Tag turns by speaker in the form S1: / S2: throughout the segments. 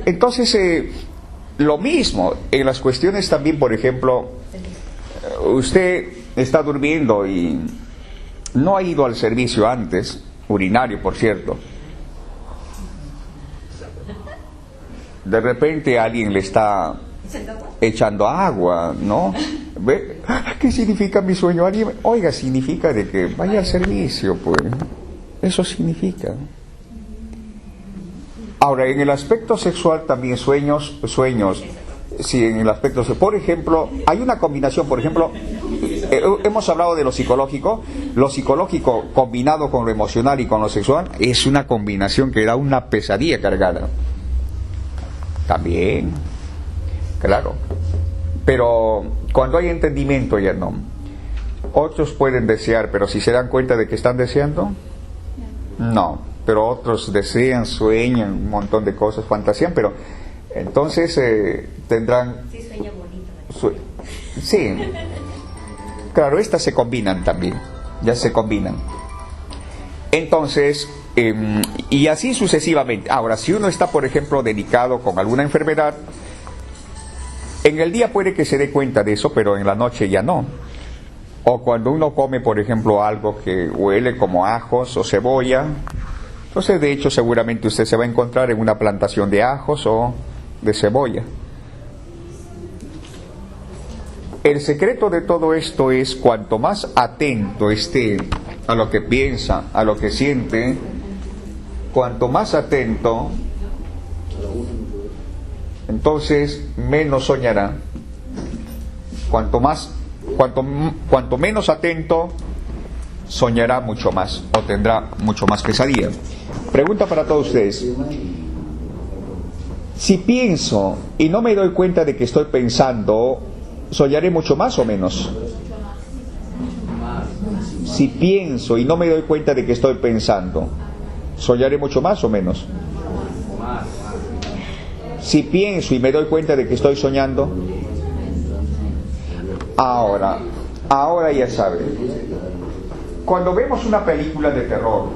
S1: Entonces, lo mismo, en las cuestiones también, por ejemplo, usted está durmiendo y no ha ido al servicio antes, urinario, por cierto. De repente alguien le está echando agua, ¿no? ¿Ve? ¿Qué significa mi sueño? Alguien, oiga, significa de que vaya al servicio, pues. Eso significa. Ahora, en el aspecto sexual también sueños, sí, en el aspecto, por ejemplo, hay una combinación, por ejemplo, hemos hablado de lo psicológico combinado con lo emocional y con lo sexual, es una combinación que da una pesadilla cargada. También, claro, pero cuando hay entendimiento ya no. Otros pueden desear, pero si se dan cuenta de que están deseando, no. Pero otros desean, sueñan, un montón de cosas, fantasían, pero entonces tendrán...
S2: Sí, sueña bonito.
S1: Sí, claro, estas se combinan también, ya se combinan. Entonces, y así sucesivamente. Ahora, si uno está, por ejemplo, delicado con alguna enfermedad, en el día puede que se dé cuenta de eso, pero en la noche ya no. O cuando uno come, por ejemplo, algo que huele como ajos o cebolla, entonces de hecho seguramente usted se va a encontrar en una plantación de ajos o de cebolla. El secreto de todo esto es cuanto más atento esté a lo que piensa, a lo que siente, cuanto más atento, entonces menos soñará. Cuanto menos atento, soñará mucho más o tendrá mucho más pesadilla. Pregunta para todos ustedes. Si pienso y no me doy cuenta de que estoy pensando, ¿soñaré mucho más o menos? Si pienso y no me doy cuenta de que estoy pensando, ¿soñaré mucho más o menos? Si pienso y me doy cuenta de que estoy soñando, ahora ya saben. Cuando vemos una película de terror,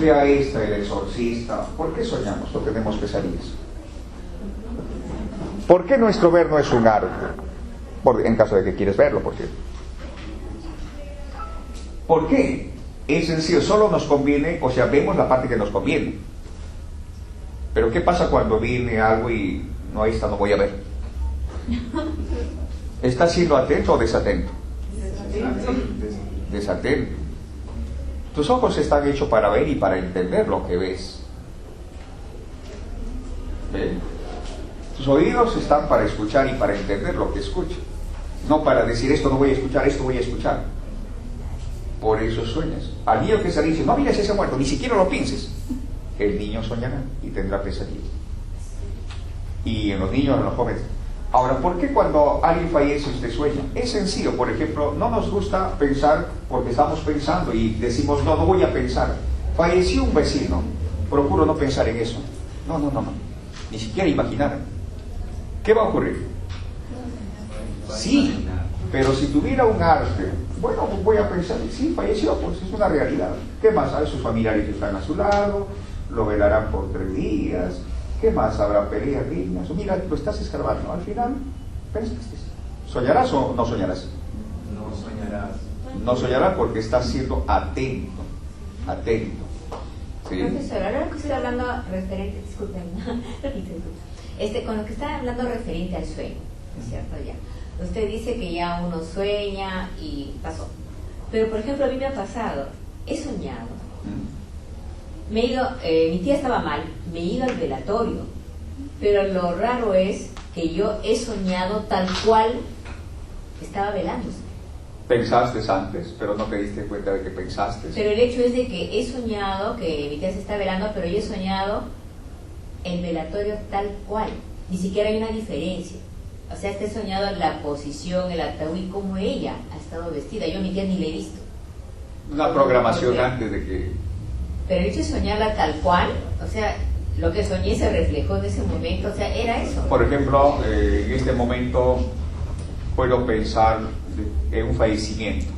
S1: vea esta, El Exorcista, ¿por qué soñamos o tenemos pesadillas? ¿Por qué nuestro ver no es un arte? En caso de que quieres verlo, por cierto. ¿Por qué? Es sencillo, solo nos conviene, o sea, vemos la parte que nos conviene. Pero ¿qué pasa cuando viene algo y no, ahí está, no voy a ver? ¿Estás siendo atento o desatento? Desatento. Tus ojos están hechos para ver y para entender lo que ves. ¿Ven? Tus oídos están para escuchar y para entender lo que escuchas. No para decir esto no voy a escuchar, esto voy a escuchar. Por eso sueñas. Al niño que se dice, no mires ese muerto, ni siquiera lo pienses. El niño soñará y tendrá pesadillas. Y en los niños, en los jóvenes. Ahora, ¿por qué cuando alguien fallece usted sueña? Es sencillo, por ejemplo, no nos gusta pensar porque estamos pensando y decimos, no voy a pensar. Falleció un vecino, procuro no pensar en eso. No, ni siquiera imaginar. ¿Qué va a ocurrir? Sí, pero si tuviera un arte, bueno, pues voy a pensar, sí, falleció, pues es una realidad. ¿Qué más? ¿Sabe? Sus familiares están a su lado, lo velarán por 3 días. ¿Qué más? Habrá peleas, riñas. Mira, lo estás escarbando. Al final, pensaste. ¿Soñarás o no soñarás?
S3: No soñarás.
S1: No soñarás porque estás siendo atento. Atento. ¿Sí?
S2: Profesor, ahora lo que estoy hablando referente, disculpen, con lo que está hablando referente al sueño, ¿no es cierto? Ya. Usted dice que ya uno sueña y pasó. Pero, por ejemplo, a mí me ha pasado, he soñado. Me he ido, mi tía estaba mal, me he ido al velatorio, pero lo raro es que yo he soñado tal cual estaba velándose.
S1: Pensaste antes, pero no te diste cuenta de que pensaste.
S2: Pero el hecho es de que he soñado que mi tía se está velando, pero yo he soñado el velatorio tal cual, ni siquiera hay una diferencia. O sea, he soñado la posición, el ataúd y cómo ella ha estado vestida. Yo a mi tía ni le he visto.
S1: Una programación antes de que...
S2: Pero el hecho de soñarla tal cual, o sea, lo que soñé se reflejó en ese momento, o sea, era eso.
S1: Por ejemplo, en este momento puedo pensar en un fallecimiento,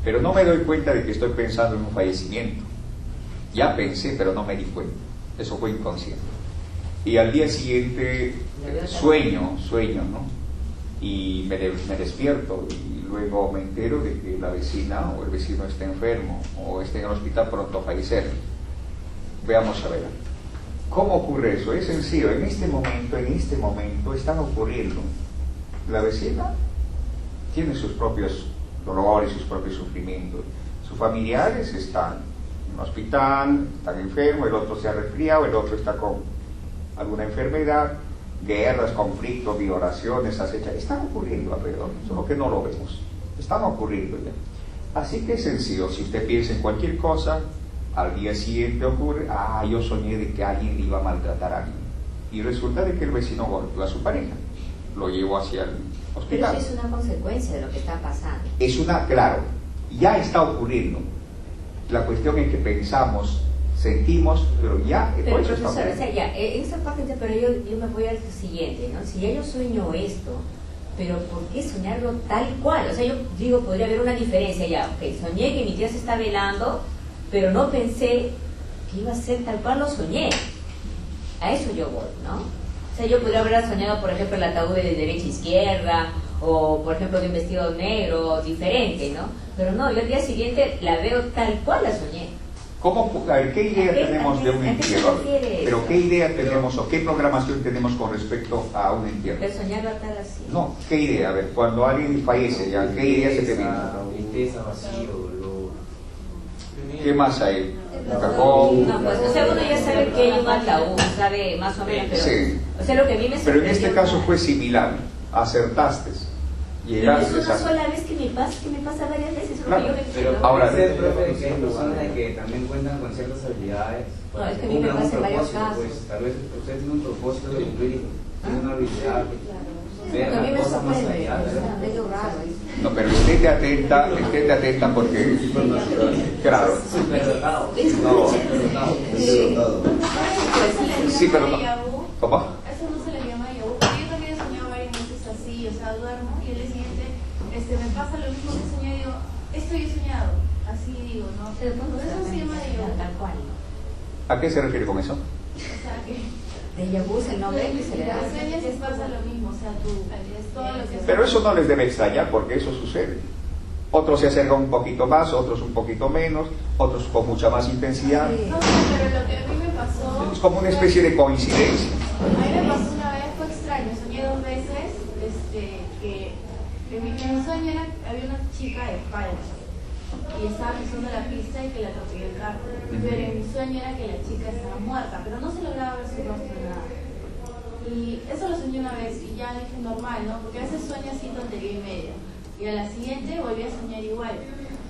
S1: pero no me doy cuenta de que estoy pensando en un fallecimiento. Ya pensé, pero no me di cuenta. Eso fue inconsciente. Y al día siguiente sueño, ¿no? Y me despierto y luego me entero de que la vecina o el vecino está enfermo o está en el hospital pronto a fallecer. Veamos a ver. ¿Cómo ocurre eso? Es sencillo. En este momento están ocurriendo. La vecina tiene sus propios dolores, sus propios sufrimientos. Sus familiares están en el hospital, están enfermos, el otro se ha resfriado, el otro está con alguna enfermedad, guerras, conflictos, violaciones, acechas, están ocurriendo alrededor, solo que no lo vemos, están ocurriendo ya. Así que es sencillo, si usted piensa en cualquier cosa, al día siguiente ocurre, yo soñé de que alguien le iba a maltratar a alguien, y resulta de que el vecino golpeó a su pareja, lo llevó hacia el hospital.
S2: Pero eso es una consecuencia de lo que está pasando.
S1: Claro, ya está ocurriendo. La cuestión es que pensamos, sentimos, pero ya...
S2: Pero profesor, o sea, ya, esa parte, pero yo me voy al siguiente, ¿no? Si ya yo sueño esto, pero ¿por qué soñarlo tal cual? O sea, yo digo, podría haber una diferencia ya. Ok, soñé que mi tía se está velando, pero no pensé que iba a ser tal cual lo soñé. A eso yo voy, ¿no? O sea, yo podría haber soñado, por ejemplo, el ataúd de derecha a izquierda, o por ejemplo de un vestido negro, diferente, ¿no? Pero no, yo al día siguiente la veo tal cual la soñé.
S1: A ver, ¿qué idea tenemos de un entierro? Pero ¿qué idea tenemos o qué programación tenemos con respecto a un entierro?
S2: De soñarlo tal así.
S1: No, ¿qué idea? A ver, cuando alguien fallece ya, ¿qué idea se te viene?
S3: Tristeza, vacío, dolor.
S1: ¿Qué más hay? Cajón.
S2: No, pues, o sea, uno ya sabe que hay un ataúd, sabe más o menos, pero...
S1: Sí.
S2: O sea, lo que a mí me
S1: Pero en este caso fue similar, acertaste. Llegaste
S2: es una sola vez que me pasa varias veces.
S1: Claro,
S3: pero
S1: ahora
S3: ser profe de que hay personas que también cuentan con ciertas habilidades.
S2: No, es que a mí me pasa en varios casos.
S3: Pues tal vez usted tiene un propósito de cumplir, tiene una habilidad.
S2: A mí me sorprende, es medio raro.
S1: No, pero estéte atenta porque... Claro. No. Sí, pero no. ¿Cómo?
S4: Me pasa lo mismo que soñé, digo, esto yo he soñado, así digo, ¿no? Pero eso se llama déjà vu.
S2: Tal cual.
S1: ¿A qué se refiere con eso?
S4: O sea que...
S2: Déjà vu es el nombre que se le da.
S4: Cuando sueñas les pasa lo mismo, o sea, todo lo que...
S1: Pero eso no les debe extrañar porque eso sucede. Otros se acercan un poquito más, otros un poquito menos, otros con mucha más intensidad.
S4: No, pero lo que a mí me pasó...
S1: Es como una especie de coincidencia.
S4: A mí me pasó una vez, fue extraño, soñé 2 veces, que en mi sueño había una chica de espaldas y estaba cruzando la pista y que la atropelló el carro. Pero en mi sueño era que la chica estaba muerta, pero no se lograba ver su rostro ni nada. Y eso lo soñé una vez y ya dije normal, ¿no? Porque a veces sueño así tontería y media. Y a la siguiente volví a soñar igual.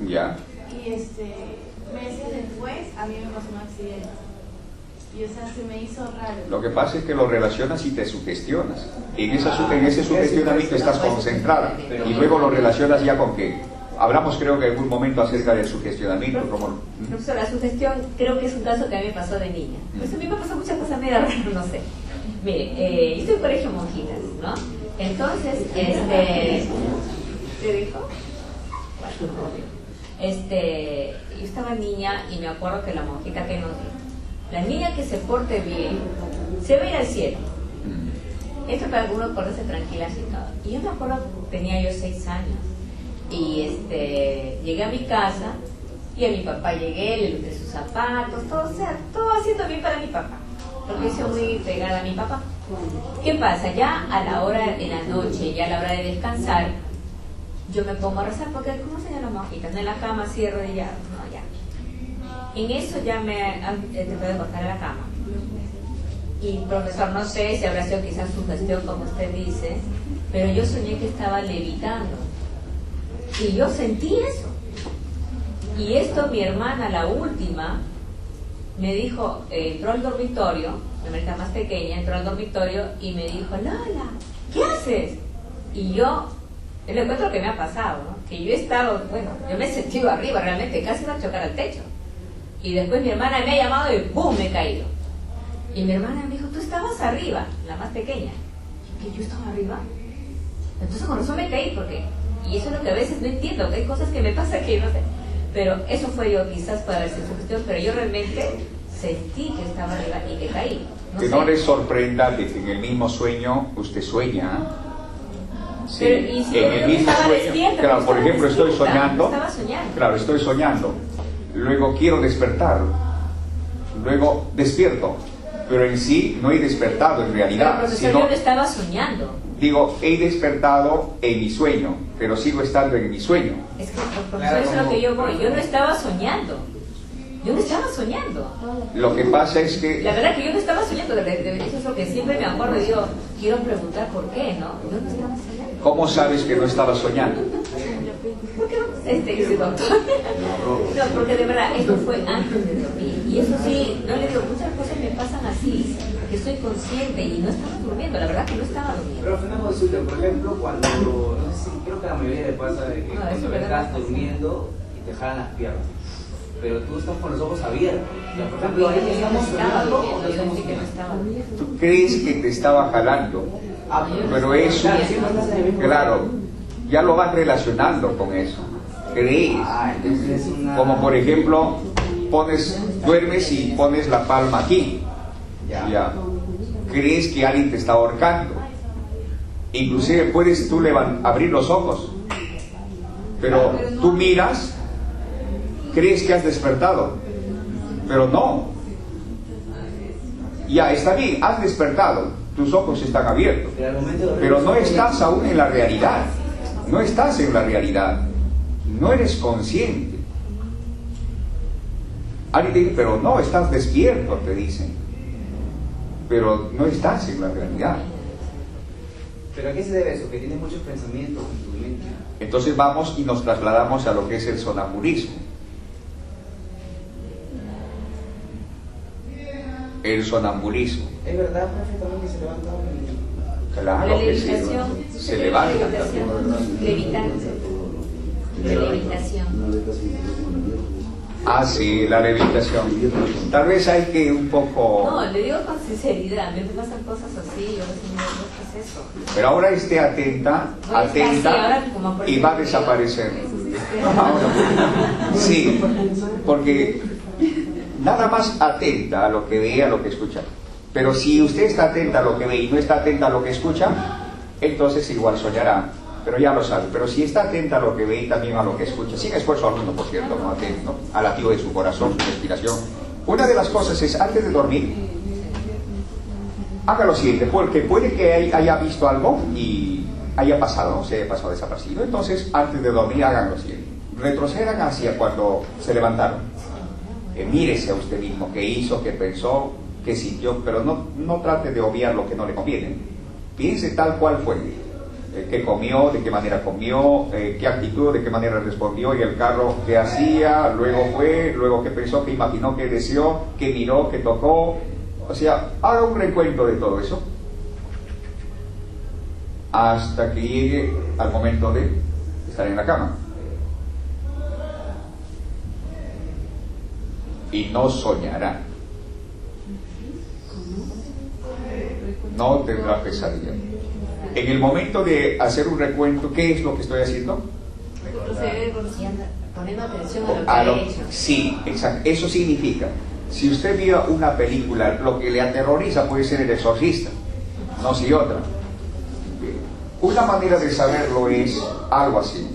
S1: Ya.
S4: Y meses después a mí me pasó un accidente. Y o sea, se me hizo raro.
S1: Lo que pasa es que lo relacionas y te sugestionas. En ese sugestionamiento estás concentrada. Y luego lo relacionas ya con que... Hablamos creo que en algún momento acerca del sugestionamiento.
S2: Profesor, la sugestión creo que es un caso que a mí me pasó de niña. Pues a mí me pasó muchas cosas medio raras, no sé. Mire, yo estoy en el colegio Monjitas, ¿no? Entonces, ¿te dijo? Yo estaba niña y me acuerdo que la monjita que nos dijo, la niña que se porte bien se va a ir al cielo. Esto para algunos ponerse tranquilas y todo. Y yo me acuerdo que tenía yo 6 años y llegué a mi casa y a mi papá llegué, le lustré sus zapatos, todo, o sea, todo haciendo bien para mi papá, porque yo soy muy pegada a mi papá. ¿Qué pasa? Ya a la hora de la noche, ya a la hora de descansar, yo me pongo a rezar, porque ¿cómo se llaman las monjitas? No, en la cama, cierro y ya, no, ya. En eso ya te puedo acostar a la cama. Y profesor, no sé si habrá sido quizás su gestión, como usted dice, pero yo soñé que estaba levitando. Y yo sentí eso. Y esto mi hermana, la última, me dijo, entró al dormitorio, la hermanita más pequeña, entró al dormitorio y me dijo, Lola, ¿qué haces? Y yo le cuento lo que me ha pasado, ¿no? Que yo he estado, yo me he sentido arriba, realmente casi iba a chocar al techo. Y después mi hermana me ha llamado y ¡boom! Me he caído. Y mi hermana me dijo, tú estabas arriba, la más pequeña. ¿Y que yo estaba arriba? Entonces con eso me caí, porque... Y eso es lo que a veces no entiendo, que hay cosas que me pasan que no sé. Pero eso fue yo quizás para la sugestión, pero yo realmente sentí que estaba arriba y que caí.
S1: Que no le sorprenda de que en el mismo sueño usted sueña. Sí,
S2: Pero, ¿y si
S1: en
S2: yo
S1: el mismo
S2: estaba
S1: sueño.
S2: despierta?
S1: Claro,
S2: Yo
S1: por
S2: estaba
S1: ejemplo, estoy
S2: despierta,
S1: soñando.
S2: estaba soñando.
S1: Claro, estoy soñando. Luego quiero despertar. Luego despierto. Pero en sí no he despertado en
S2: Pero,
S1: realidad.
S2: profesor,
S1: Sino,
S2: yo no estaba soñando.
S1: digo, he despertado en mi sueño, pero sigo estando en mi sueño.
S2: Es que, profesor, eso es lo que yo voy. Yo no estaba soñando. Yo no estaba soñando.
S1: Lo que pasa es que
S2: La verdad que yo no estaba soñando. Eso es lo que siempre me acuerdo y digo, quiero preguntar por qué, ¿no? Yo no estaba soñando.
S1: ¿cómo sabes que no estaba soñando?
S2: ¿Por qué no? Dice doctor. No, porque de verdad, esto fue antes de dormir. Y eso sí, no le digo, muchas cosas me pasan así, que soy consciente y no estaba durmiendo. La verdad que no estaba durmiendo.
S3: Pero una consulta, por ejemplo, cuando, no sé si, creo que a la mayoría le pasa de que
S2: No, eso
S3: cuando
S2: es verdad.
S3: estás durmiendo y te jalan las piernas, pero tú estás con los ojos abiertos. O sea, por ejemplo, ahí
S2: Yo no
S3: estamos
S2: estaba
S3: soñando o
S2: durmiendo,
S3: no
S2: yo
S3: estamos
S2: dije que no
S3: soñando.
S2: estaba durmiendo.
S1: Tú crees que te estaba jalando,
S3: Ah,
S1: pero eso,
S3: claro, sí, no estás en el mismo
S1: claro,
S3: lugar.
S1: ya lo vas relacionando con eso. Crees.
S3: Ah, entonces es una...
S1: Como por ejemplo, duermes y pones la palma aquí. Ya. Crees que alguien te está ahorcando. Inclusive puedes tú abrir los ojos. Pero tú miras, crees que has despertado. Pero no. Ya, está bien, has despertado. Tus ojos están abiertos. Pero no estás aún en la realidad. No estás en la realidad. No eres consciente. Alguien te dice, pero no, estás despierto, te dicen. Pero no estás en la realidad.
S3: ¿Pero a qué se debe eso? Que tienes muchos pensamientos en tu mente.
S1: Entonces vamos y nos trasladamos a lo que es el sonambulismo. El sonambulismo.
S3: ¿Es verdad, profe, también que se levanta un...
S1: Claro
S2: La
S1: que sí.
S2: levitación.
S1: Se levanta.
S2: Levitar. Levitación.
S1: Ah, sí, la levitación. Tal vez hay que un poco...
S2: No, le digo con sinceridad, a mí me pasan cosas así, yo no sé qué es eso.
S1: Pero ahora esté atenta,
S2: Voy a estar así, ahora como por
S1: y va a
S2: ejemplo,
S1: desaparecer.
S2: Ahora.
S1: Sí, porque nada más atenta a lo que ve, a lo que escucha. Pero si usted está atenta a lo que ve y no está atenta a lo que escucha, entonces igual soñará. Pero ya lo sabe. Pero si está atenta a lo que ve y también a lo que escucha, sin esfuerzo alguno, por cierto, no atento, al latido de su corazón, su respiración. Una de las cosas es, antes de dormir, haga lo siguiente, porque puede que haya visto algo y haya pasado, ¿no? Se haya pasado desaparecido. Entonces, antes de dormir, hagan lo siguiente. Retrocedan hacia cuando se levantaron. Mírese a usted mismo, qué hizo, qué pensó, qué sintió, pero no trate de obviar lo que no le conviene. Piense tal cual fue. Qué comió, de qué manera comió, qué actitud, de qué manera respondió, y el carro qué hacía, luego fue, luego qué pensó, qué imaginó, qué deseó, qué miró, qué tocó. O sea, haga un recuento de todo eso hasta que llegue al momento de estar en la cama. Y no soñará. No tendrá pesadilla. En el momento de hacer un recuento, ¿qué es lo que estoy haciendo?
S2: Poniendo atención a lo que he hecho.
S1: Sí, exacto. Eso significa, si usted vio una película, lo que le aterroriza puede ser El Exorcista, no si otra. Una manera de saberlo es algo así.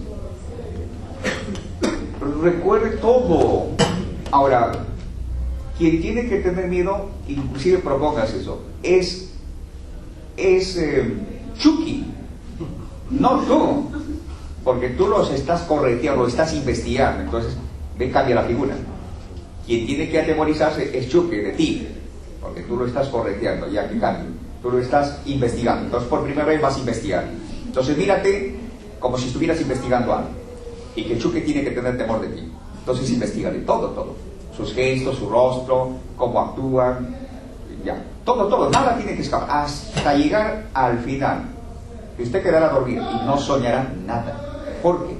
S1: Recuerde todo. Ahora, quien tiene que tener miedo, inclusive propongas eso, es Chucky, no tú, porque tú los estás correteando, lo estás investigando. Entonces, cambia la figura. Quien tiene que atemorizarse es Chucky, de ti, porque tú lo estás correteando, ya que cambia. Tú lo estás investigando. Entonces, por primera vez vas a investigar. Entonces, mírate como si estuvieras investigando algo, y que Chucky tiene que tener temor de ti. Entonces, investigale todo. Sus gestos, su rostro, cómo actúan, ya. Todo, nada tiene que escapar, hasta llegar al final. Y usted quedará a dormir y no soñará nada. ¿Por qué?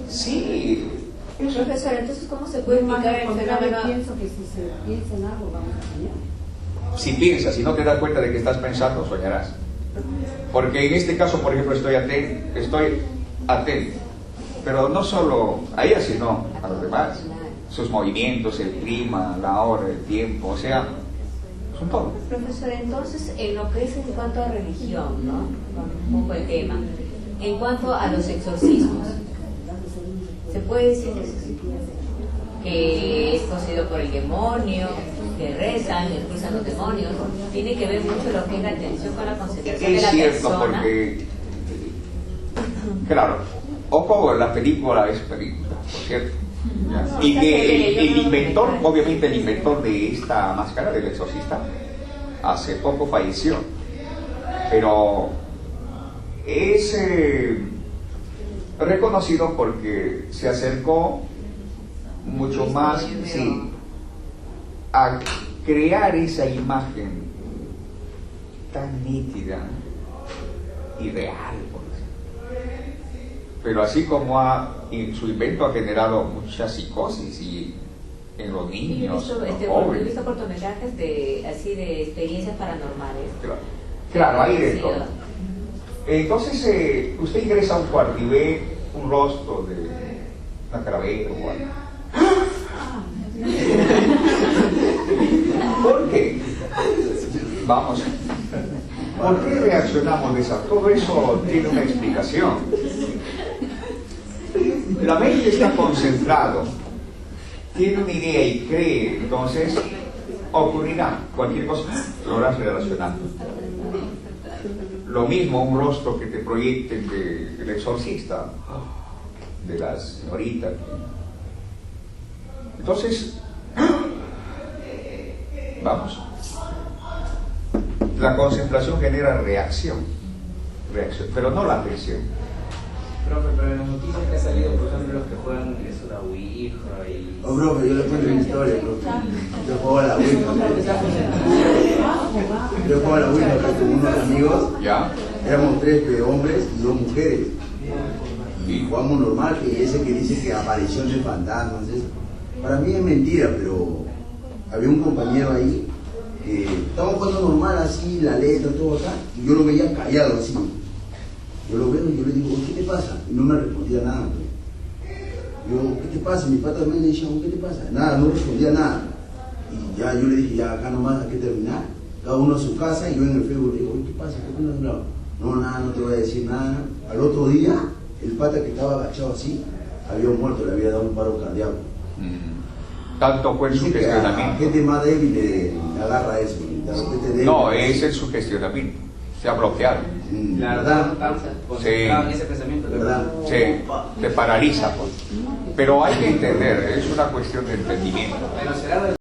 S1: Sí.
S2: Profesor, entonces, ¿cómo se puede explicar el fenómeno?
S5: Pienso que si se piensa en algo vamos a soñar.
S1: Si piensas, si no te das cuenta de que estás pensando, soñarás. Porque en este caso, por ejemplo, estoy atento. Pero no solo a ella, sino a los demás. sus movimientos, el clima, la hora, el tiempo, o sea, son todo.
S2: Profesor, entonces, en lo que es en cuanto a religión, ¿no? Un poco el tema. En cuanto a los exorcismos, ¿se puede decir que es poseído por el demonio, que rezan, expulsan los demonios? Tiene que ver mucho lo que es la atención con la concentración de la persona. Es cierto, porque,
S1: claro, ojo, la película es película, por cierto. Y que el inventor, obviamente el inventor de esta máscara, del exorcista, hace poco falleció, pero es reconocido porque se acercó mucho más, sí, a crear esa imagen tan nítida y real, por decirlo. Pero así como su invento ha generado mucha psicosis y en los niños,
S2: he visto cortometrajes de experiencias paranormales.
S1: Claro, hay de todo. Entonces usted ingresa a un cuarto y ve un rostro de una calavera o algo. ¿Por qué? Vamos, ¿por qué reaccionamos de esa? Todo eso tiene una explicación. La mente está concentrado, tiene una idea y cree, entonces ocurrirá cualquier cosa, lo harás relacionando. Lo mismo un rostro que te proyecten del exorcista, de la señorita. Entonces, vamos, la concentración genera reacción, pero no la atención.
S3: Profe, pero en las noticias que ha salido, por ejemplo, los que juegan eso, la Ouija y...
S6: Oh, profe, yo le cuento una historia, profe. Yo juego a la Ouija. Yo juego a la Ouija con unos amigos.
S1: ¿Ya?
S6: Éramos 3 hombres y 2 mujeres. Y jugamos normal, que ese que dice que apariciones de fantasmas, eso. Para mí es mentira, pero había un compañero ahí que estaba jugando normal, así, la letra, todo acá, y yo lo veía callado así. Yo lo veo y yo le digo, ¿qué te pasa? Y no me respondía nada. Yo, ¿qué te pasa? Mi pata también le decía, ¿qué te pasa? Nada, no respondía nada. Y ya yo le dije, ya acá nomás hay que terminar. Cada uno a su casa y yo en el Facebook le digo, ¿qué pasa? ¿Qué te has hablado? No, nada, no te voy a decir nada. Al otro día, el pata que estaba agachado así, había muerto, le había dado un paro cardíaco.
S1: Tanto fue el sugestionamiento.
S6: A gente más débil le agarra eso.
S1: No, es el sugestionamiento. Se ha bloqueado.
S6: La verdad,
S1: sí,
S3: en ese pensamiento,
S6: ¿verdad?
S1: Sí, te paraliza, pues. Pero hay que entender, es una cuestión de entendimiento.
S3: Pero será